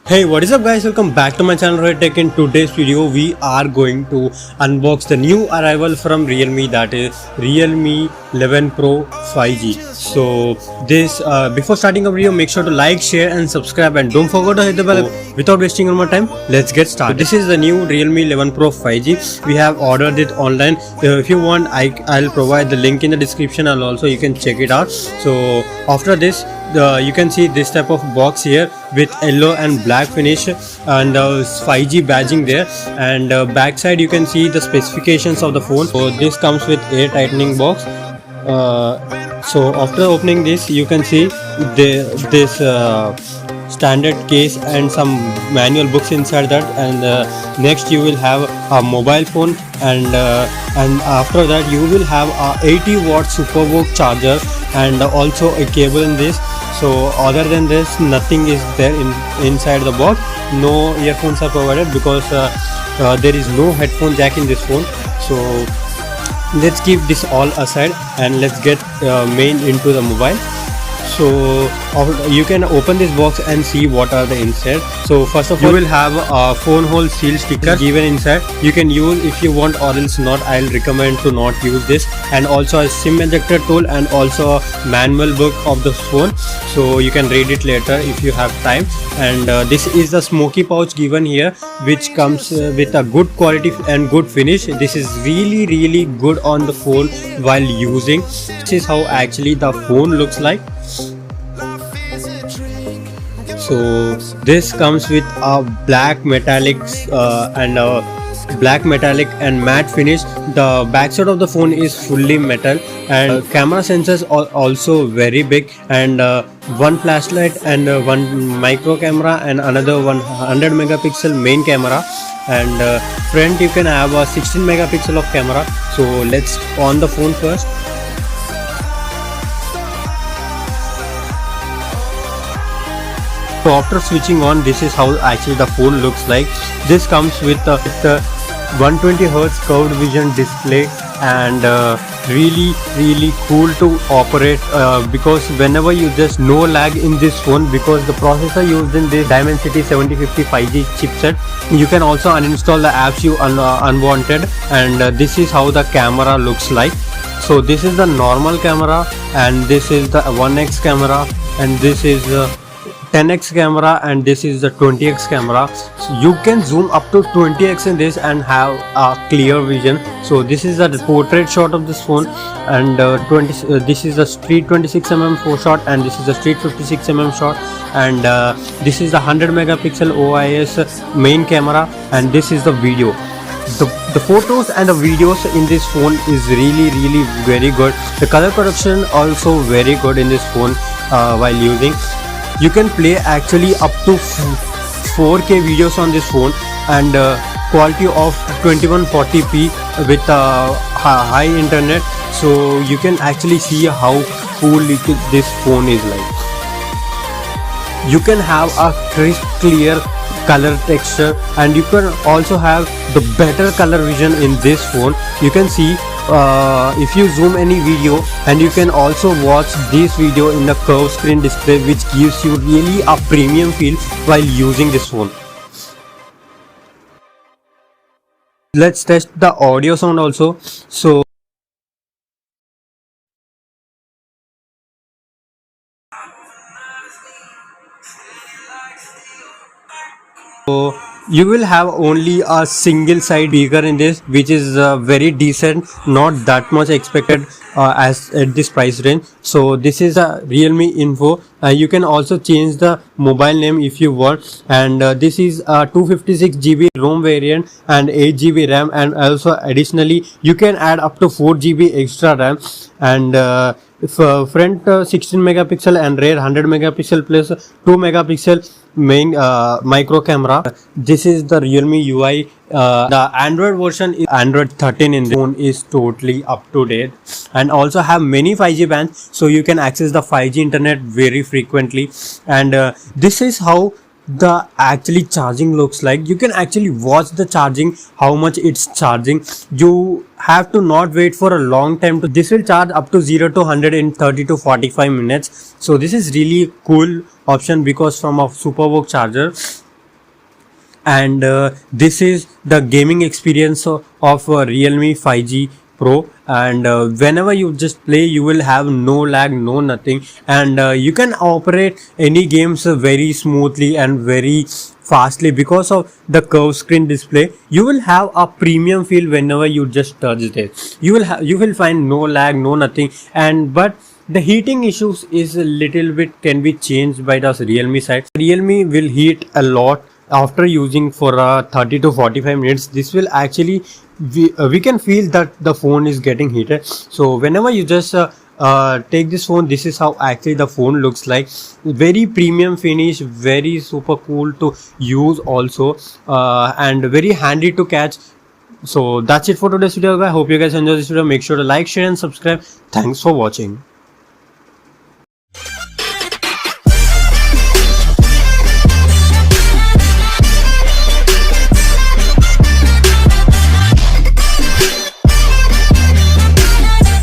Hey, what is up guys, welcome back to my channel Rohith Tech. In today's video we are going to unbox the new arrival from Realme, that is Realme 11 Pro 5G. So this before starting a video, make sure to like, share and subscribe, and don't forget to hit the bell. Without wasting more time, let's get started. So this is the new Realme 11 Pro 5G. We have ordered it online. If you want, I'll provide the link in the description, and also you can check it out. So after this, you can see this type of box here with yellow and black finish and 5G badging there, and back side you can see the specifications of the phone. So this comes with air tightening box. So after opening this, you can see this standard case and some manual books inside that, and next you will have a mobile phone, and after that you will have a 80-watt SuperVOOC charger and also a cable in this. So other than this, nothing is there inside the box. No earphones are provided because there is no headphone jack in this phone. So let's keep this all aside and let's get main into the mobile. So you can open this box and see what are the inside. So first of all, you will have a phone hole seal sticker given inside. You can use if you want, or else not. I'll recommend to not use this. And also a SIM ejector tool and also a manual book of the phone, so you can read it later if you have time. And this is the smoky pouch given here, which comes with a good quality and good finish. This is really good on the phone while using. This is how actually the phone looks like. So this comes with a black metallic and matte finish. The backside of the phone is fully metal, and camera sensors are also very big, and one flashlight and one micro camera and another 100 megapixel main camera, and front you can have a 16 megapixel of camera. So let's on the phone first. So after switching on, this is how actually the phone looks like. This comes with the 120Hz curved vision display, and really cool to operate because whenever you just no lag in this phone, because the processor used in this Dimensity 7050 5G chipset. You can also uninstall the apps you unwanted, and this is how the camera looks like. So this is the normal camera, and this is the 1x camera, and this is 10x camera, and this is the 20x camera. So you can zoom up to 20x in this and have a clear vision. So this is the portrait shot of this phone, and this is the street 26mm 4 shot, and this is the street 56mm shot, and this is the 100 megapixel OIS main camera, and this is the video. The photos and the videos in this phone is really very good. The color correction also very good in this phone while using. You can play actually up to 4K videos on this phone, and quality of 2140p with high internet. So you can actually see how cool this phone is like. You can have a crisp, clear color texture, and you can also have the better color vision in this phone. You can see if you zoom any video, and you can also watch this video in the curved screen display, which gives you really a premium feel while using this phone. Let's test the audio sound also. So you will have only a single side speaker in this, which is very decent, not that much expected as at this price range. So this is a Realme info. You can also change the mobile name if you want, and this is a 256GB ROM variant and 8GB RAM, and also additionally you can add up to 4GB extra RAM, and front 16 megapixel and rear 100 megapixel plus 2 megapixel main micro camera. This is the Realme UI. The Android version is Android 13 in the phone is totally up to date, and also have many 5G bands, so you can access the 5G internet very frequently. And this is how the actually charging looks like. You can actually watch the charging, how much it's charging. You have to not wait for a long time to this will charge up to 0 to 100 in 30 to 45 minutes. So this is really cool option because from a SuperVOOC charger. and this is the gaming experience of Realme 5G Pro, and whenever you just play you will have no lag, no nothing, and you can operate any games very smoothly and very fastly because of the curved screen display. You will have a premium feel whenever you just touch it. You will find no lag, no nothing, and but the heating issues is a little bit can be changed by the Realme side. Realme will heat a lot after using for 30 to 45 minutes. This will actually we can feel that the phone is getting heated. So whenever you just take this phone, this is how actually the phone looks like. Very premium finish, very super cool to use also, and very handy to catch. So that's it for today's video guys. Hope you guys enjoy this video. Make sure to like, share and subscribe. Thanks for watching.